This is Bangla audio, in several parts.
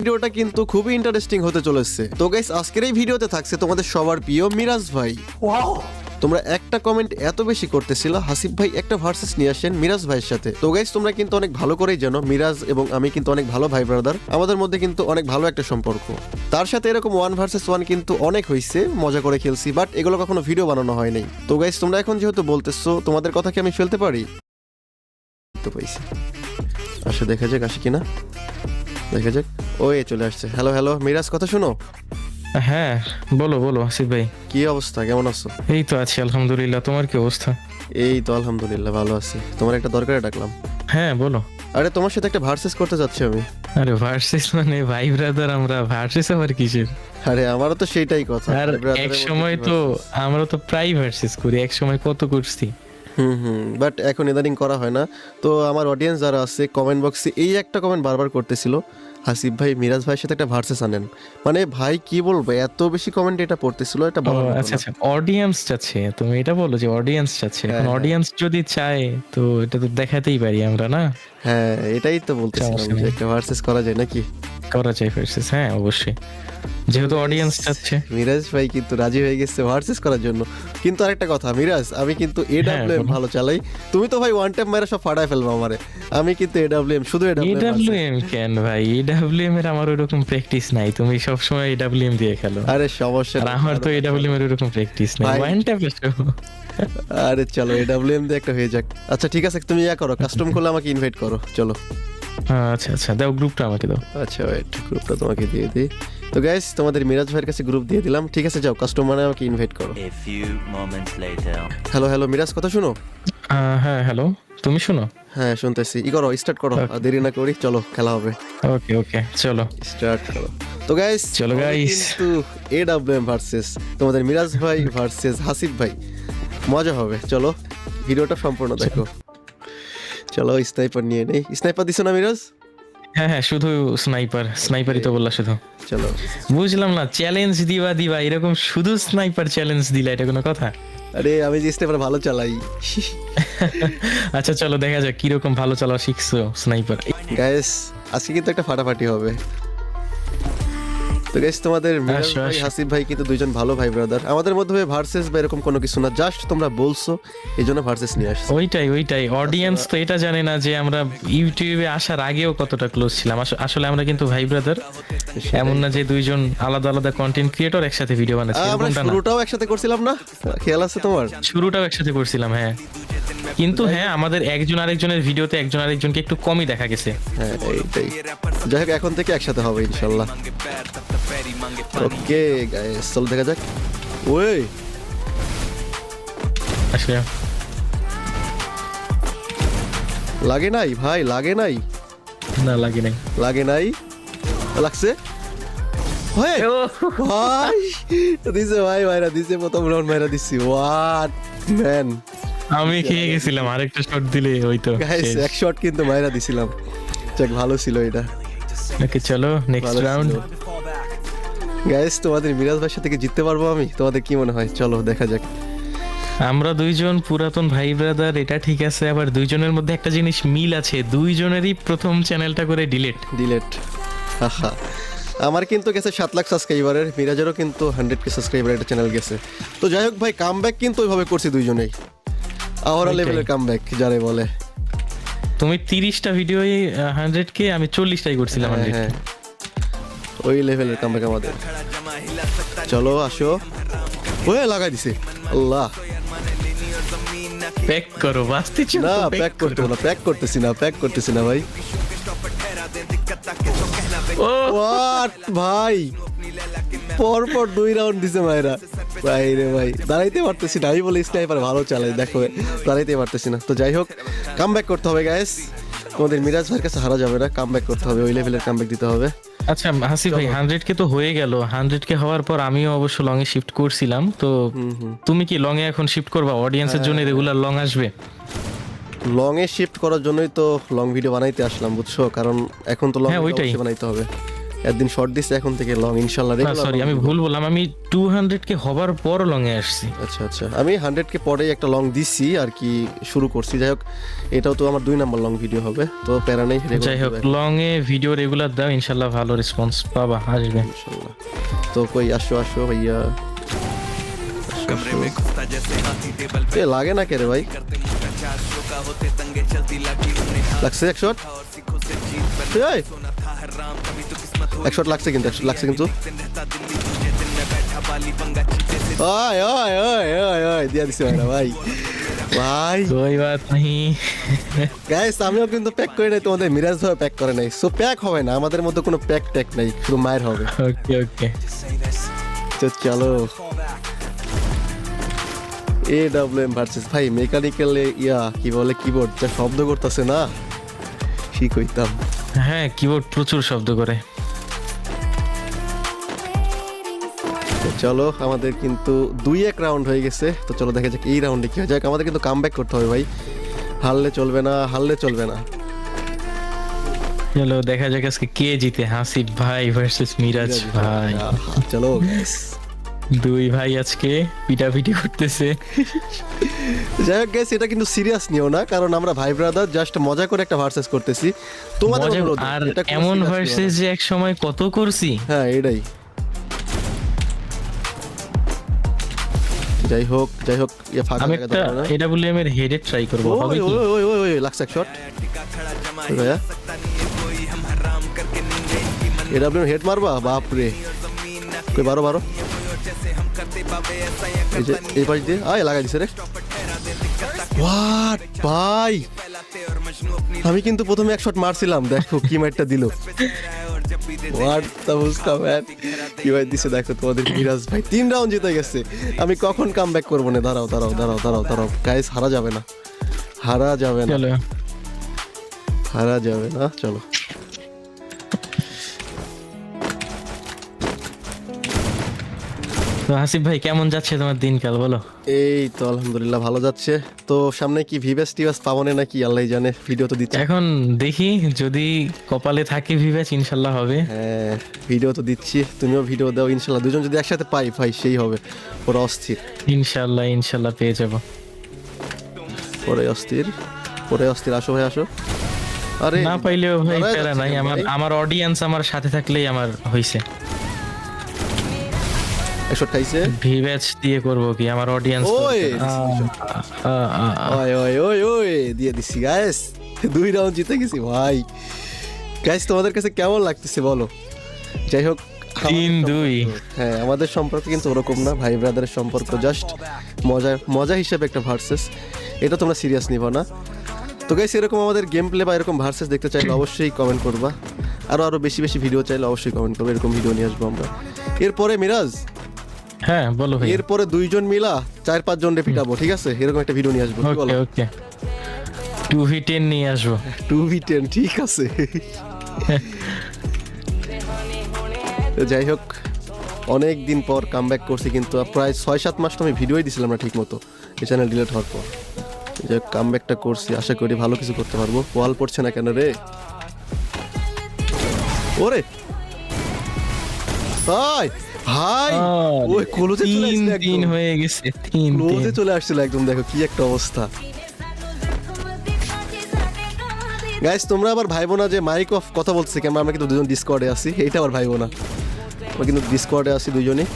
ভিডিওটা কিন্তু খুবই ইন্টারেস্টিং হতে চলেছে। তো গাইস আজকের এই ভিডিওতে থাকছে তোমাদের সবার প্রিয় মিরাজ ভাই। তোমরা একটা কমেন্ট এত বেশি করতেছিল হাসিব ভাই একটা ভার্সেস নিয়ে আসেন মিরাজ ভাইয়ের সাথে। তো গাইস তোমরা কিন্তু অনেক ভালো করেই জানো মিরাজ এবং আমি কিন্তু অনেক ভালো ভাই ব্রাদার, আমাদের মধ্যে কিন্তু অনেক ভালো একটা সম্পর্ক। তার সাথে এরকম 1 ভার্সেস 1 কিন্তু অনেক হয়েছে, মজা করে খেলছি, বাট এগুলো কখনো ভিডিও বানানো হয় নাই। তো গাইস তোমরা এখন যেহেতু বলতেছো তোমাদের কথা কি আমি ফেলতে পারি, তো পাইছি আসে দেখা যাক আসে কিনা, দেখা যাক। ওই চলে আসছে। হ্যালো হ্যালো মিরাজ, কথা শুনো। হ্যাঁ বলো বলো আসিফ ভাই। কি অবস্থা, কেমন আছো? এই তো আছি আলহামদুলিল্লাহ, তোমার কি অবস্থা? এই তো আলহামদুলিল্লাহ ভালো আছি। তোমার একটা দরকারে ডাকলাম। হ্যাঁ বলো। আরে তোমার সাথে একটা ভার্সেস করতে যাচ্ছি আমি। আরে ভার্সেস মানে ভাই ব্রাদার, আমরা ভার্সেস আবার কিসের? আরে আমারও তো সেইটাই কথা। আর brother এক এর মধ্যে সময় কি তো versus? আমরা তো প্রায় ভার্সেস করি, এক সময় কত করছি। বাট এখন ইদানিং করা হয় না। তো আমার অডিয়েন্স যারা আছে কমেন্ট বক্সে এই একটা কমেন্ট বারবার করতেছিল, হাসিব ভাই মিরাজ ভাইয়ের সাথে একটা ভার্সেস আনেন। মানে ভাই কি বলবো, এত বেশি কমেন্ট এটা পড়তেছিল, এটা ও বলার মতো আচ্ছা না। আচ্ছা, অডিয়েন্স চাচ্ছে, তুমি এটা বলো যে অডিয়েন্স চাচ্ছে। হ্যাঁ, এখন হ্যাঁ। অডিয়েন্স যদি চায় তো এটা তো দেখাতেই পারি আমরা, না? হ্যাঁ এটাই তো বলতেছিলাম সমস্যা যে নেই। একটা ভার্সেস করা যায় নাকি। করা যায় ভার্সেস, হ্যাঁ অবশ্যই, যেহেতু অডিয়েন্স চাচ্ছে। মিরাজ ভাই কিন্তু রাজি হয়ে গেছে ভার্সেস করার জন্য। কিন্তু আরেকটা কথা মিরাজ, আমি কিন্তু এডব্লিউএম বলো। ভালো চালাই। তুমি তো ভাই ওয়ান টাইম মেরে সব ফাটায় ফেলবো আমারে। আমি কিন্তু এডব্লিউএম, শুধু এডব্লিউএম। এডব্লিউএম কেন ভাই? এডব্লিউএম এর আমার ওরকম প্র্যাকটিস নাই, তুমি সব সময় এডব্লিউএম দিয়ে খেলো। আরে সমস্যা আর নেই, আমার তো চলো, এডব্লিউএম এর ওরকম প্র্যাকটিস নাই, ভাই। ওয়ান ট্যাপ এসো। আরে চলো এডব্লিউএম দিয়ে একটা হয়ে যাক। আচ্ছা ঠিক আছে, তুমি ইয়া করো, কাস্টম করলে আমাকে ইনভাইট করো, চলো। আচ্ছা আচ্ছা, দাও গ্রুপটা আমাকে দাও। আচ্ছা ওয়েট, গ্রুপটা তোমাকে দিয়ে দিই। তো গাইস তোমাদের মিরাজ ভাইয়ের কাছে গ্রুপ দিয়ে দিলাম, ঠিক আছে যাও কাস্টম মানে আমাকে ইনভাইট করো। A few moments later. Hello hello Miraj, কথা শুনো। হ্যাঁ হ্যালো, তুমি শোনো। হ্যাঁ শুনতেছি, ই করো, স্টার্ট করো, আর দেরি না করি, চলো খেলা হবে। ওকে ওকে চলো। স্টার্ট করো। তো গাইস চলো guys। কিন্তু এডব্লিউএম ভার্সেস তোমাদের মিরাজ ভাই ভার্সেস হাসিব ভাই, মজা হবে। চলো ভিডিওটা সম্পূর্ণ দেখো। চলো স্নাইপার নিয়ে নেই। স্নাইপার দিছো না মিরাজ? হ্যাঁ হ্যাঁ, শুধু স্নাইপারই তো বললা শুধু। চলো। বুঝলাম না, চ্যালেঞ্জ দিবা দিবা এরকম শুধু স্নাইপার চ্যালেঞ্জ দিলা, এটা কোনো কথা? আরে আমি যে স্নাইপার ভালো চালাই। আচ্ছা চলো দেখা যাক কিরকম ভালো চালা শিখছো স্নাইপার। গাইস আজকে কিন্তু একটা ফাটাফাটি হবে। তো গাইস তোমাদের মিরাজ আসো, ভাই আসো। হাসিব ভাই কিন্তু দুইজন ভালো ভাই ব্রাদার, আমাদের মধ্যে ভার্সেস বা এরকম কোনো কিছু না, জাস্ট তোমরা বলছো এই জন্য ভার্সেস নিয়ে আসছি। ওইটাই অডিয়েন্স তো এটা জানে না যে আমরা ইউটিউবে আসার আগেও কতটা ক্লোজ ছিলাম। আসলে আমরা কিন্তু ভাই ব্রাদার, এমন না যে দুইজন আলাদা আলাদা কন্টেন্ট ক্রিয়েটর একসাথে ভিডিও বানাচ্ছি, আমরা এরকমটা না। শুরুটাও একসাথে করছিলাম না, খেয়াল আছে তোমার? শুরুটাও একসাথে করছিলাম, হ্যাঁ। কিন্তু হ্যাঁ, আমাদের একজন আরেকজনের ভিডিওতে একজন আরেকজনকে একটু কমই দেখা গেছে। হ্যাঁ এইটাই। যাই হোক এখন থেকে একসাথে হবে ইনশাল্লাহ। ওকে গাইস চল দেখা যাক। ওই আসলে লাগে নাই ভাই, লাগে নাই, না লাগে নাই। লাগে নাই, লাগছে ভাই। ভাই দিছে ভাই, মাইরা দিছে, প্রথম রাউন্ড মাইরা দিছি। হোয়াট ম্যান, আমি খেয়ে গেছিলাম, আরেকটা শট দিলে ওই তো গাইস শেষ। এক শট কিন্তু মাইরা দিছিলাম। যাক ভালো ছিল এটা, ওকে চলো নেক্সট ভালো রাউন্ড। ছিল। গাইস তোমাদের মিরাজ ভাইয়ের সাথে কি জিততে পারবো আমি? তোমাদের কি মনে হয়? চলো দেখা যাক। আমরা দুইজন পুরাতন ভাই ব্রাদার, এটা ঠিক আছে, আবার দুইজনের মধ্যে একটা জিনিস মিল আছে, দুইজনেরই প্রথম চ্যানেলটা করে ডিলিট। ডিলেট। হাহা, আমার কিন্তু গেছে 7 লাখ সাবস্ক্রাইবারের, মিরাজেরও কিন্তু 100K সাবস্ক্রাইবারের একটা চ্যানেল গেছে। তো যাই হোক ভাই, কামব্যাক কিন্তু ওইভাবে করছি দুইজনেই, আওয়ারা ওইটাই। লেভেলের কামব্যাক যারে বলে। তুমি 30টা ভিডিও 100K, আমি 40টাই করছিলাম হ্যাঁ 100K। হ্যাঁ, ওই লেভেলের কামব্যাক আমাদের। চলো আসো। ওই লাগাই দিছে, আল্লাহ। প্যাক করো, বাস্তি ছিল না তো, প্যাক করতে না, প্যাক করতেছি না, প্যাক করতেছি না ভাই। ও হোয়াট ভাই, পরপর 2 রাউন্ড দিছে মায়েরা। ভাই রে ভাই, দাঁড়াইতে পারতেছি না, আমি বলে স্নাইপার ভালো চালাই, দেখো দাঁড়াইতে পারতেছি না। তো যাই হোক কামব্যাক করতে হবে গাইস, তোমাদের মিরাজ ভাইয়ের কাছে হারা যাবে না, কামব্যাক করতে হবে, ওই লেভেলের কামব্যাক দিতে হবে। আচ্ছা হাসিফ ভাই, 100K তো হয়ে গেল, 100K হওয়ার পর আমিও অবশ্য লং এ শিফট করছিলাম, তো তুমি কি লং এ এখন শিফট করবা? অডিয়েন্সের জন্য রেগুলার লং আসবে? লং এ শিফট করার জন্যই তো লং ভিডিও বানাইতে আসলাম, বুঝছো? কারণ এখন তো লং হ্যাঁ, ওইটাই। বানাইতে হবে। একদিন শর্ট দিচ্ছে, এখন থেকে লং ইনশাল্লাহ। সরি আমি ভুল বললাম, আমি 200 কে হবার পর লং এ আসছি। আচ্ছা আচ্ছা, আমি 100 কে পরেই একটা লং দিছি আর কি, শুরু করছি। যাই হোক, এটাও তো আমার 2 নাম্বার লং ভিডিও হবে, তো প্যারা নেই। যাই হোক, লং এ ভিডিও রেগুলার দাও, ইনশাল্লাহ ভালো রেসপন্স পাবা, আসবে ইনশাল্লাহ। তো কই আসো আসো ভাইয়া, এ লাগে না কে রে ভাই? লাগছে এক শট, এক শট লাগছে কিন্তু, এক শট লাগছে কিন্তু। ওই ওই ওই ওই ওই দিয়া দিছে ভাই ভাই ভাই। कोई बात नहीं। গাইস আমিও কিন্তু প্যাক করে নাই, তোমাদের মিরাজ ভাই প্যাক করে নাই, সো প্যাক হবে না, আমাদের মধ্যে কোনো প্যাক ট্যাক নাই, শুধু মায়ের হবে। ओके ओके, তো চলো AWM ভার্সেস ভাই মেকানিক্যাল ইয়া কি বলে কিবোর্ড, যা শব্দ করতেছে না ঠিক হইতাম। হ্যাঁ কিবোর্ড প্রচুর শব্দ করে। তো চলো আমাদের কিন্তু 2-1 রাউন্ড হয়ে গেছে, তো চলো দেখা যাক এই রাউন্ডে কি হয়। যাক আমাদের কিন্তু কামব্যাক করতে হবে ভাই, হারলে চলবে না, হারলে চলবে না। চলো দেখা যাক আজকে কে জিতে, হাসিব ভাই ভার্সেস মিরাজ ভাই। চলো guys। দুই ভাই আজকে পিটাপিটি করতেছে। যাই হোক guys, এটা কিন্তু সিরিয়াস নিও না, কারণ আমরা ভাই ব্রাদার জাস্ট মজা করে একটা ভার্সেস করতেছি তোমাদের মজা- অনুরোধে। আর এটা কোনো এমন serious নিও ভার্সেস না। যে এক সময় কত করছি। হ্যাঁ এটাই। যাই হোক যাই হোক, ইয়ে ফাঁকা আমি জায়গা একটা দরকার না। AWM এর হেডে ট্রাই করব, হবে ওই কি? ওই ওই ওই ওই লাগছে এক শট ভাইয়া। AWM হেড মারবা, বাপ রে, কই বারো বারো, এই যে এই পাশ দিয়ে আয় লাগাই দিছে রে। হোয়াট ভাই, আমি কিন্তু প্রথমে এক শট মারছিলাম, দেখো কি মারটা দিল। হোয়াট দা মুস্কা ম্যান, কি ভাই দিছে দেখো তোমাদের মিরাজ ভাই। 3 রাউন্ড জিতে গেছে, আমি কখন কামব্যাক করবো না। দাঁড়াও দাঁড়াও দাঁড়াও দাঁড়াও দাঁড়াও গাইস, হারা যাবে না, হারা যাবে না, চলো হারা যাবে না। চলো তো হাসিব ভাই কেমন যাচ্ছে তোমার দিনকাল বলো? এই তো আলহামদুলিল্লাহ ভালো যাচ্ছে। তো সামনে কি ভিভেস টিভাস পাবো না নাকি আল্লাহ জানে, ভিডিও তো দিচ্ছে। এখন দেখি যদি কপালে থাকে ভিভেজ ইনশাল্লাহ হবে। হ্যাঁ ভিডিও তো দিচ্ছি, তুমিও ভিডিও দাও ইনশাল্লাহ, দুজন যদি একসাথে পাই ভাই সেই হবে পুরো অস্থির, ইনশাল্লাহ ইনশাল্লাহ পেয়ে যাব। পরে অস্থির, পরে অস্থির। আসো ভাই আসো। আরে না পাইলেও ভাই দাঁড়ায় প্যারা যাচ্ছে নাই, কেন আমার ভাই? আমার অডিয়েন্স আমার সাথে থাকলেই আমার হইছে। একশো খাইছে। ভিভেজ দিয়ে করব কি, আমার অডিয়েন্স ওই, ওই ওই ওই ওই দিয়ে দিছি গাইস, 2 রাউন্ড জিতে গেছি ভাই। গাইস তোমাদের কাছে কেমন লাগতেছে বলো? যাই হোক 3-2। হ্যাঁ আমাদের সম্পর্ক কিন্তু ওরকম না, ভাই ব্রাদারের সম্পর্ক জাস্ট মজা মজা হিসেবে একটা ভার্সেস, এটা তোমরা সিরিয়াস নিবা না। তো গাইস এরকম আমাদের গেম প্লে বা এরকম ভার্সেস দেখতে চাইলে অবশ্যই কমেন্ট করবা, আরো বেশি বেশি ভিডিও চাইলে অবশ্যই কমেন্ট করবে, এরকম ভিডিও নিয়ে আসবো আমরা। এরপরে মিরাজ, হ্যাঁ বলো ভাই। এরপরে 2 জন মিলা 4-5 জন রে পিটাবো, ঠিক আছে? এরকম একটা ভিডিও নিয়ে আসবো, কি বলো? ওকে ওকে, 2v10 নিয়ে আসবো। 2v10 ঠিক আছে। তো যাই হোক অনেক দিন পর কামব্যাক করছি, কিন্তু প্রায় 6-7 মাস তো আমি ভিডিওই দিছিলাম না ঠিক মতো, এই চ্যানেল ডিলিট হওয়ার পর। যে কামব্যাকটা করছি, আশা করি ভালো কিছু করতে পারবো। ওয়াল পড়ছে না কেন রে? ওরে ভাই ভাই, ওই ক্লোজে চলে আসছে 3-3 একদম, হয়ে গেছে, 3-3। ক্লোজে চলে আসছিল একদম, দেখো কি একটা অবস্থা। গাইস তোমরা আবার ভাইবো না যে মাইক অফ কথা বলছে কেন, আমরা কিন্তু দুজন ডিসকর্ডে আছি, এইটা আবার ভাইবো না, আমরা কিন্তু ডিসকর্ডে আছি দুজনেই,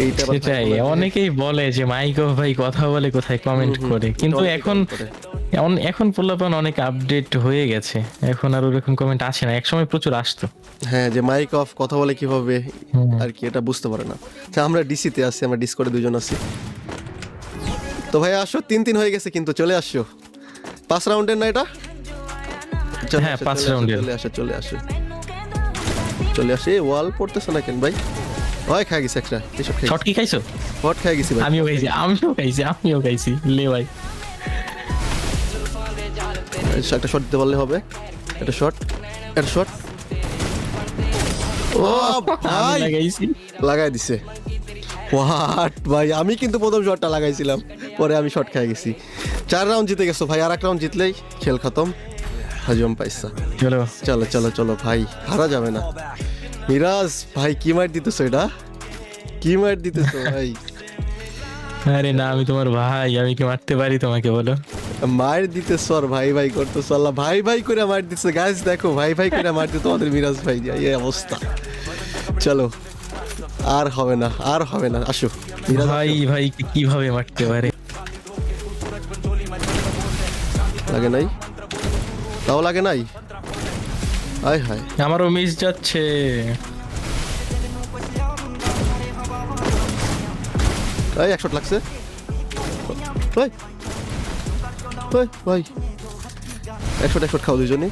এইটা আবার সেটাই, ভাইবো না যে- অনেকেই বলে যে মাইকো ভাই কথা বলে কোথায় কমেন্ট করে, কিন্তু অনেকেই এখন comment করে। এখন পোলাপান অনেক আপডেট হয়ে গেছে, এখন আর ওরকম কমেন্ট আসে না, একসময় প্রচুর আসতো। হ্যাঁ যে মাইক অফ কথা বলে কিভাবে আর কি, এটা বুঝতে পারে না। আচ্ছা, আমরা ডিসিতে আছি, আমরা ডিসকর্ডে দুজন আছি। তো ভাই আসো, 3-3 হয়ে গেছে কিন্তু, চলে আসো। 5 রাউন্ডের না এটা? চলে হ্যাঁ, আসো, 5 চলে আসো, রাউন্ডের। চলে আসো চলে আসো চলে আসে। ওয়াল পড়তেছে না কেন ভাই? হয় খাই গেছে একটা, এসব খাই শর্ট কি খাইছো? হট খাই গেছি ভাই। আমিও খাইছি লে ভাই। একটা শট দিতে পারলে হবে, একটা শট, একটা শট। ও আমি ভাই লাগাইছি। লাগাই দিছে। হোয়াট ভাই, আমি কিন্তু প্রথম শটটা লাগাইছিলাম, পরে আমি শট খেয়ে গেছি। 4 রাউন্ড জিতে গেছো ভাই, আর 1 রাউন্ড জিতলেই খেল খতম, হাজম পাইসা। চলো চলো চলো চলো ভাই, হারা যাবে না। মিরাজ ভাই কি মার দিতেছো এটা, কি মার দিতেছো ভাই? আরে না, আমি তোমার ভাই, আমি কি মারতে পারি তোমাকে বলো? মার দিতেছো আর ভাই ভাই করতেছো, আল্লাহ ভাই ভাই করে মার দিতেছে গাইস, দেখো ভাই ভাই করে মার দিতে তোমাদের মিরাজ ভাই, এই অবস্থা। চলো আর হবে না, আর হবে না, আসো মিরাজ, ভাই আসো। ভাই কিভাবে মারতে পারে? লাগে নাই, তাও লাগে নাই, হায় হায়। আমারও মিস যাচ্ছে। এই 100 লাগছে ভাই, ভাই ভাই 100 খাও দুজনে।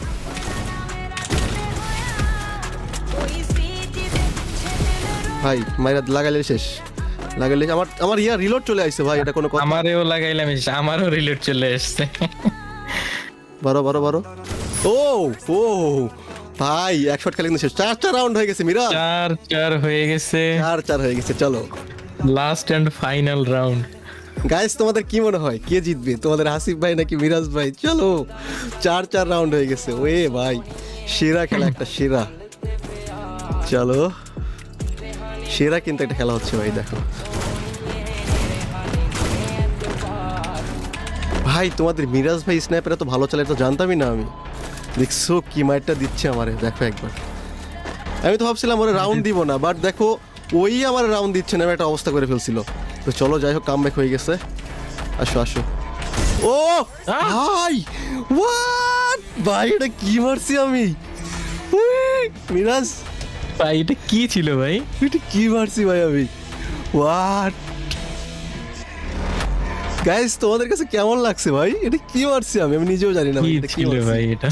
ভাই মাইরা লাগাইলে শেষ, লাগাইলে আমার আমার ইয়া রিলোড চলে আসছে ভাই, এটা কোনো কথা? আমারেও লাগাইলাম, আমারও রিলেট চলে আসছে। বারো বারো বারো, ও ও ভাই 100 খেলে কিন্তু শেষ, 4 রাউন্ড হয়ে গেছে মিরা, 4-4 হয়ে গেছে। 4 হয়ে গেছে। চলো last and final round. Guys তোমাদের কি মনে হয় কে জিতবে, তোমাদের হাসিফ ভাই নাকি মিরাজ ভাই? চলো 4 রাউন্ড হয়ে গেছে, ওয়ে ভাই সেরা খেলা একটা, সেরা। চলো সেরা কিন্তু একটা খেলা হচ্ছে ভাই, দেখো ভাই তোমাদের মিরাজ ভাই স্ন্যাপের তো ভালো চালে তো জানতামই না আমি, দেখছো কি মাইরটা দিচ্ছে আমারে, দেখো একবার। আমি তো ভাবছিলাম ওরা রাউন্ড দিব না, বাট দেখো ওই আমার রাউন্ড দিচ্ছে না, একটা অবস্থা করে ফেলছিল। তো চলো যাই হোক, কামব্যাক হয়ে গেছে। আসো আসো, ও ভাই হোয়াট ভাই, এটা কি মারছি আমি, উই, মিরাজ ভাই এটা কি ছিল ভাই? এটা কি মারছি ভাই আমি, হোয়াট গাইস তোমাদের কাছে কেমন লাগছে ভাই? এটা কি মারছি আমি, আমি নিজেও জানি না ভাই কি এটা কি ছিল মারছি। ভাই এটা?